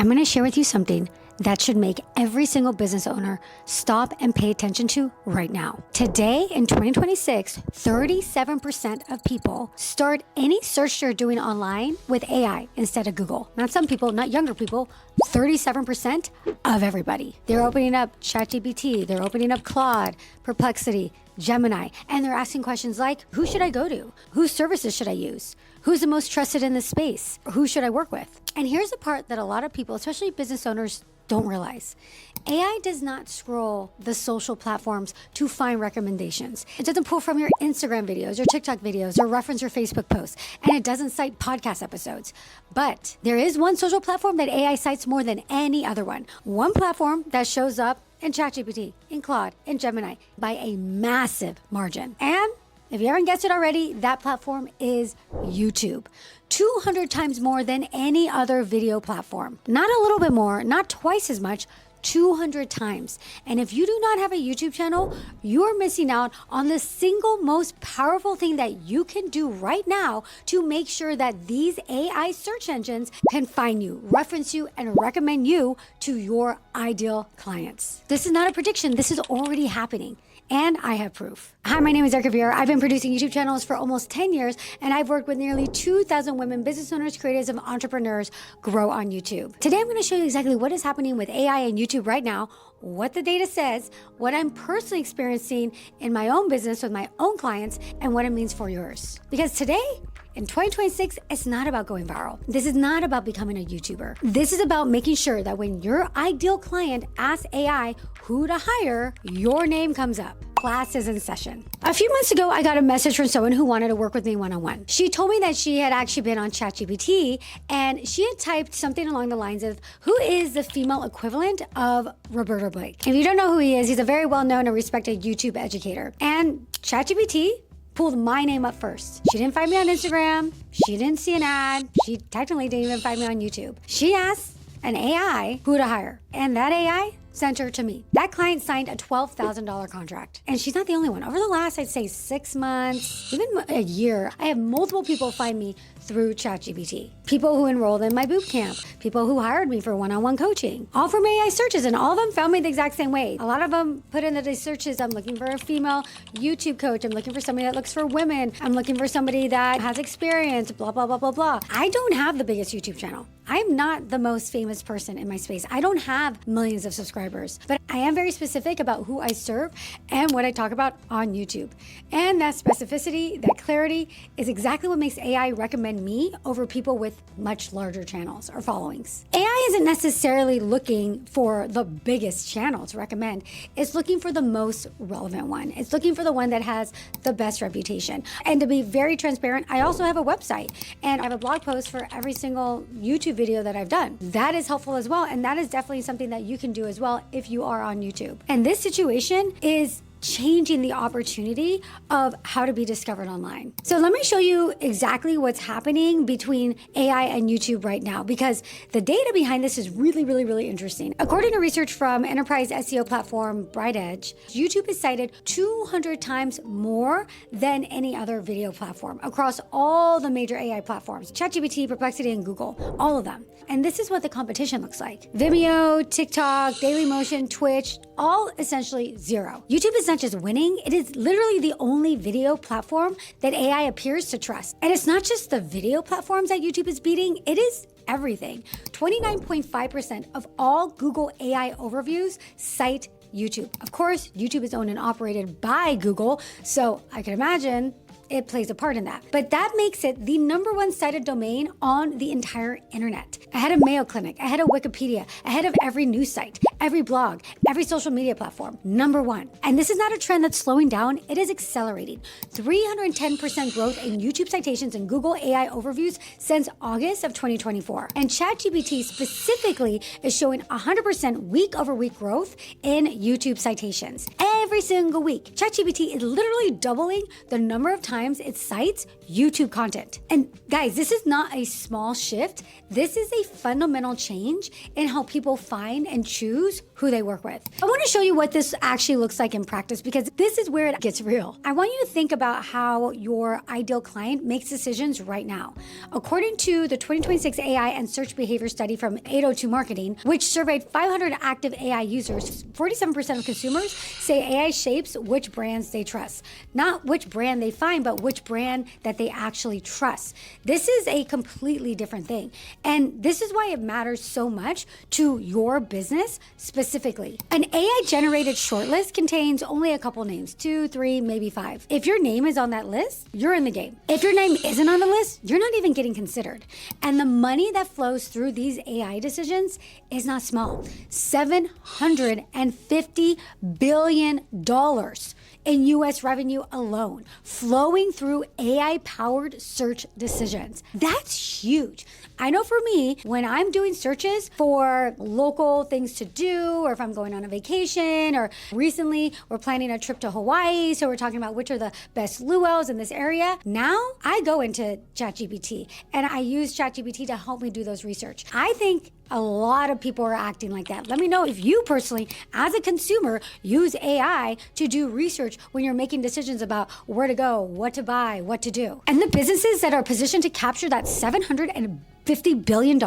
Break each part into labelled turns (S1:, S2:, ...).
S1: I'm going to share with you something that should make every single business owner stop and pay attention to right now. Today in 2026, 37% of people start any search they're doing online with AI instead of Google. Not some people, not younger people, 37% of everybody. They're opening up ChatGPT, they're opening up Claude, Perplexity, Gemini, and they're asking questions like, who should I go to? Whose services should I use? Who's the most trusted in this space? Who should I work with? And here's the part that a lot of people, especially business owners, don't realize. AI does not scroll the social platforms to find recommendations. It doesn't pull from your Instagram videos, your TikTok videos, or reference your Facebook posts. And it doesn't cite podcast episodes. But there is one social platform that AI cites more than any other one. One platform that shows up in ChatGPT, in Claude, in Gemini by a massive margin. And if you haven't guessed it already, that platform is YouTube. 200 times more than any other video platform. Not a little bit more, not twice as much, 200 times. And if you do not have a YouTube channel, you're missing out on the single most powerful thing that you can do right now to make sure that these AI search engines can find you, reference you, and recommend you to your ideal clients. This is not a prediction. This is already happening. And I have proof. Hi, my name is Erika Vieira I. I've been producing YouTube channels for almost 10 years, and I've worked with nearly 2,000 women business owners, creatives, and entrepreneurs grow on YouTube. Today, I'm gonna show you exactly what is happening with AI and YouTube right now, what the data says, what I'm personally experiencing in my own business with my own clients, and what it means for yours. Because today, in 2026, it's not about going viral. This is not about becoming a YouTuber. This is about making sure that when your ideal client asks AI who to hire, your name comes up. Class is in session. A few months ago, I got a message from someone who wanted to work with me one-on-one. She told me that she had actually been on ChatGPT and she had typed something along the lines of, who is the female equivalent of Roberto Blake? If you don't know who he is, he's a very well-known and respected YouTube educator. And ChatGPT pulled my name up first. She didn't find me on Instagram. She didn't see an ad. She technically didn't even find me on YouTube. She asked an AI who to hire. And that AI sent her to me. That client signed a $12,000 contract. And she's not the only one. Over the last, I'd say 6 months, even a year, I have multiple people find me through ChatGPT. People who enrolled in my bootcamp, people who hired me for one-on-one coaching, all from AI searches, and all of them found me the exact same way. A lot of them put into the searches, I'm looking for a female YouTube coach, I'm looking for somebody that looks for women, I'm looking for somebody that has experience, blah, blah, blah, blah, blah. I don't have the biggest YouTube channel. I'm not the most famous person in my space. I don't have millions of subscribers, but I am very specific about who I serve and what I talk about on YouTube. And that specificity, that clarity is exactly what makes AI recommend me over people with much larger channels or followings. AI isn't necessarily looking for the biggest channel to recommend. It's looking for the most relevant one. It's looking for the one that has the best reputation. And to be very transparent, I also have a website and I have a blog post for every single YouTube video that I've done. That is helpful as well. And that is definitely something that you can do as well if you are on YouTube. And this situation is changing the opportunity of how to be discovered online. So let me show you exactly what's happening between AI and YouTube right now, because the data behind this is really, really, really interesting. According to research from enterprise SEO platform BrightEdge, YouTube is cited 200 times more than any other video platform across all the major AI platforms, ChatGPT, Perplexity, and Google, all of them. And this is what the competition looks like. Vimeo, TikTok, Dailymotion, Twitch, all essentially zero. YouTube is not just winning, it is literally the only video platform that AI appears to trust. And it's not just the video platforms that YouTube is beating, it is everything. 29.5% of all Google AI overviews cite YouTube. Of course, YouTube is owned and operated by Google, so I can imagine it plays a part in that. But that makes it the #1 cited domain on the entire internet. Ahead of Mayo Clinic, ahead of Wikipedia, ahead of every news site, every blog, every social media platform, #1. And this is not a trend that's slowing down, it is accelerating. 310% growth in YouTube citations and Google AI overviews since August of 2024. And ChatGPT specifically is showing 100% week over week growth in YouTube citations. every single week. ChatGPT is literally doubling the number of times it cites YouTube content. And guys, this is not a small shift. This is a fundamental change in how people find and choose who they work with. I want to show you what this actually looks like in practice, because this is where it gets real. I want you to think about how your ideal client makes decisions right now. According to the 2026 AI and Search Behavior Study from 802 Marketing, which surveyed 500 active AI users, 47% of consumers say AI shapes which brands they trust. Not which brand they find, but which brand that they actually trust. This is a completely different thing. And this is why it matters so much to your business specifically. An AI-generated shortlist contains only a couple names, 2, 3, maybe 5. If your name is on that list, you're in the game. If your name isn't on the list, you're not even getting considered. And the money that flows through these AI decisions is not small. $750 billion in US revenue alone, flowing through AI-powered search decisions. That's huge. I know for me, when I'm doing searches for local things to do, or if I'm going on a vacation, or recently we're planning a trip to Hawaii, so we're talking about which are the best luau's in this area. Now I go into ChatGPT and I use ChatGPT to help me do those research. I think a lot of people are acting like that. Let me know if you personally, as a consumer, use AI to do research when you're making decisions about where to go, what to buy, what to do. And the businesses that are positioned to capture that $750 billion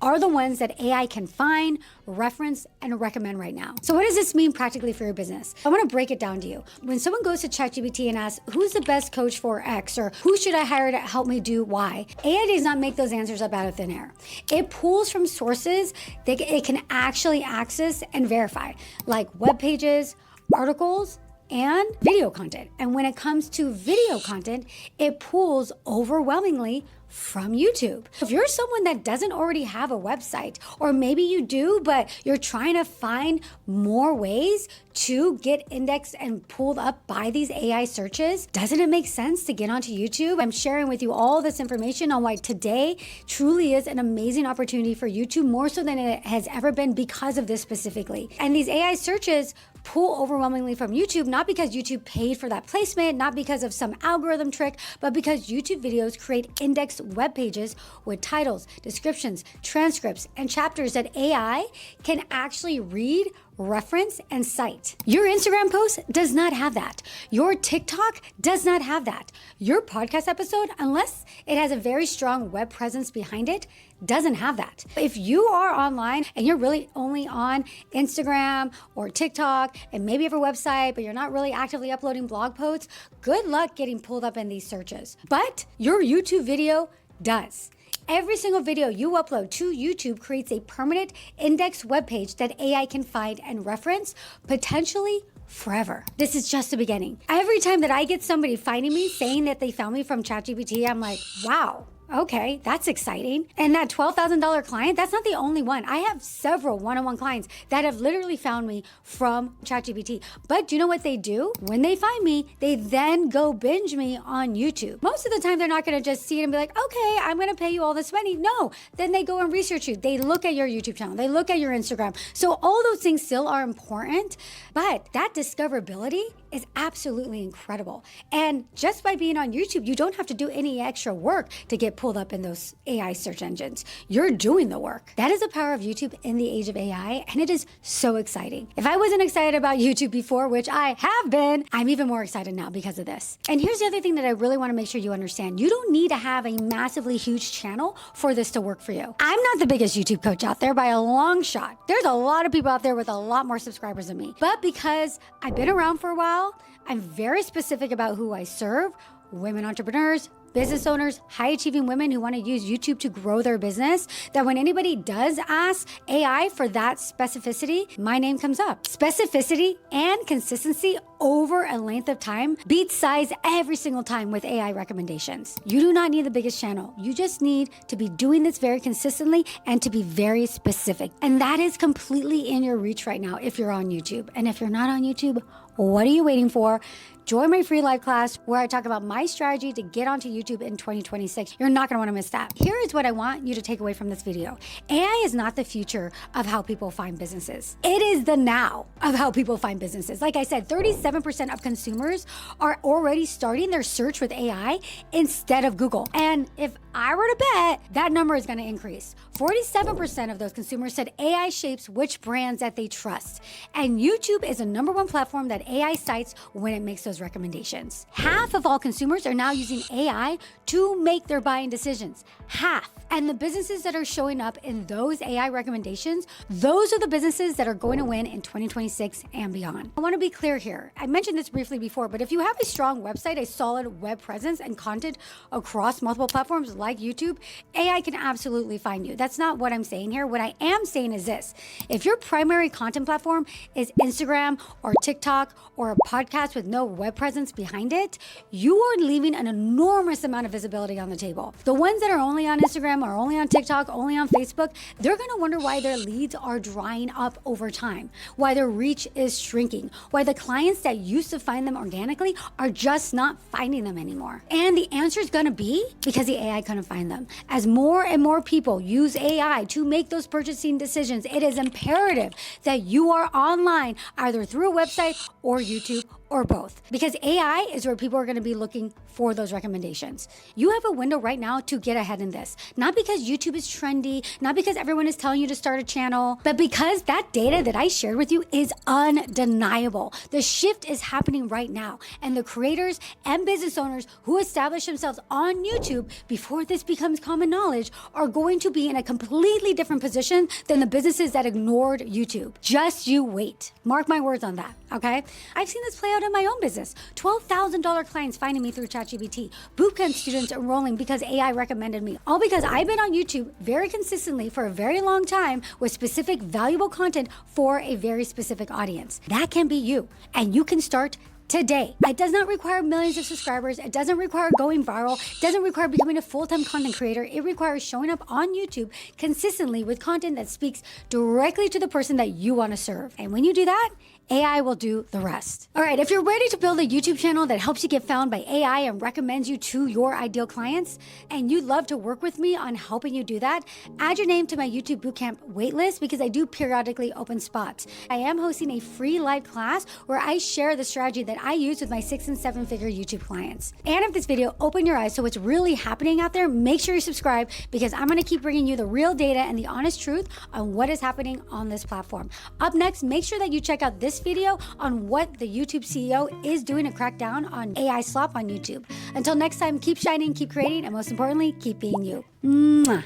S1: are the ones that AI can find, reference, and recommend right now. So what does this mean practically for your business? I want to break it down to you. When someone goes to ChatGPT and asks, who's the best coach for X, or who should I hire to help me do Y? AI does not make those answers up out of thin air. It pulls from sources that it can actually access and verify, like web pages, articles, and video content. And when it comes to video content, it pulls overwhelmingly from YouTube. If you're someone that doesn't already have a website, or maybe you do, but you're trying to find more ways to get indexed and pulled up by these AI searches, doesn't it make sense to get onto YouTube? I'm sharing with you all this information on why today truly is an amazing opportunity for YouTube, more so than it has ever been because of this specifically. And these AI searches pull overwhelmingly from YouTube, not because YouTube paid for that placement, not because of some algorithm trick, but because YouTube videos create indexed web pages with titles, descriptions, transcripts, and chapters that AI can actually read, reference, and cite. Your Instagram post does not have that. Your TikTok does not have that. Your podcast episode, unless it has a very strong web presence behind it, doesn't have that. If you are online and you're really only on Instagram or TikTok, and maybe you have a website, but you're not really actively uploading blog posts, good luck getting pulled up in these searches. But your YouTube video does. Every single video you upload to YouTube creates a permanent indexed web page that AI can find and reference, potentially forever. This is just the beginning. Every time that I get somebody finding me saying that they found me from ChatGPT, I'm like, wow. Okay, that's exciting. And that $12,000 client, that's not the only one. I have several one-on-one clients that have literally found me from ChatGPT. But do you know what they do? When they find me, they then go binge me on YouTube. Most of the time, they're not gonna just see it and be like, okay, I'm gonna pay you all this money. No, then they go and research you. They look at your YouTube channel. They look at your Instagram. So all those things still are important, but that discoverability is absolutely incredible. And just by being on YouTube, you don't have to do any extra work to get pulled up in those AI search engines. You're doing the work. That is the power of YouTube in the age of AI, and it is so exciting. If I wasn't excited about YouTube before, which I have been, I'm even more excited now because of this. And here's the other thing that I really want to make sure you understand. You don't need to have a massively huge channel for this to work for you. I'm not the biggest YouTube coach out there by a long shot. There's a lot of people out there with a lot more subscribers than me. But because I've been around for a while, I'm very specific about who I serve: women entrepreneurs, business owners, high-achieving women who want to use YouTube to grow their business, that when anybody does ask AI for that specificity, my name comes up. Specificity and consistency over a length of time beat size every single time with AI recommendations. You do not need the biggest channel. You just need to be doing this very consistently and to be very specific. And that is completely in your reach right now if you're on YouTube. And if you're not on YouTube, what are you waiting for? Join my free live class where I talk about my strategy to get onto YouTube in 2026. You're not gonna wanna miss that. Here is what I want you to take away from this video. AI is not the future of how people find businesses. It is the now of how people find businesses. Like I said, 37% of consumers are already starting their search with AI instead of Google. And if I were to bet, that number is gonna increase. 47% of those consumers said AI shapes which brands that they trust. And YouTube is the #1 platform that AI cites when it makes those recommendations. Half of all consumers are now using AI to make their buying decisions. Half. And the businesses that are showing up in those AI recommendations, those are the businesses that are going to win in 2026 and beyond. I want to be clear here. I mentioned this briefly before, but if you have a strong website, a solid web presence, and content across multiple platforms like YouTube, AI can absolutely find you. That's not what I'm saying here. What I am saying is this. If your primary content platform is Instagram or TikTok or a podcast with no web presence behind it, you are leaving an enormous amount of visibility on the table. The ones that are only on Instagram or only on TikTok, only on Facebook, they're going to wonder why their leads are drying up over time, why their reach is shrinking, why the clients that used to find them organically are just not finding them anymore. And the answer is going to be because the AI couldn't find them. As more and more people use AI to make those purchasing decisions, it is imperative that you are online either through a website or YouTube or both, because AI is where people are going to be looking for those recommendations. You have a window right now to get ahead in this, not because YouTube is trendy, not because everyone is telling you to start a channel, but because that data that I shared with you is undeniable. The shift is happening right now, and the creators and business owners who establish themselves on YouTube before this becomes common knowledge are going to be in a completely different position than the businesses that ignored YouTube. Just you wait. Mark my words on that, okay? I've seen this play out in my own business. $12,000 clients finding me through ChatGPT, bootcamp students enrolling because AI recommended me, all because I've been on YouTube very consistently for a very long time with specific valuable content for a very specific audience. That can be you, and you can start today. It does not require millions of subscribers. It doesn't require going viral. It doesn't require becoming a full-time content creator. It requires showing up on YouTube consistently with content that speaks directly to the person that you want to serve. And when you do that, AI will do the rest. All right, if you're ready to build a YouTube channel that helps you get found by AI and recommends you to your ideal clients, and you'd love to work with me on helping you do that, add your name to my YouTube bootcamp waitlist because I do periodically open spots. I am hosting a free live class where I share the strategy that I use with my 6- and 7-figure YouTube clients. And if this video opened your eyes to what's really happening out there, make sure you subscribe because I'm gonna keep bringing you the real data and the honest truth on what is happening on this platform. Up next, make sure that you check out this video on what the YouTube CEO is doing to crack down on AI slop on YouTube. Until next time, keep shining, keep creating, and most importantly, keep being you. Mwah.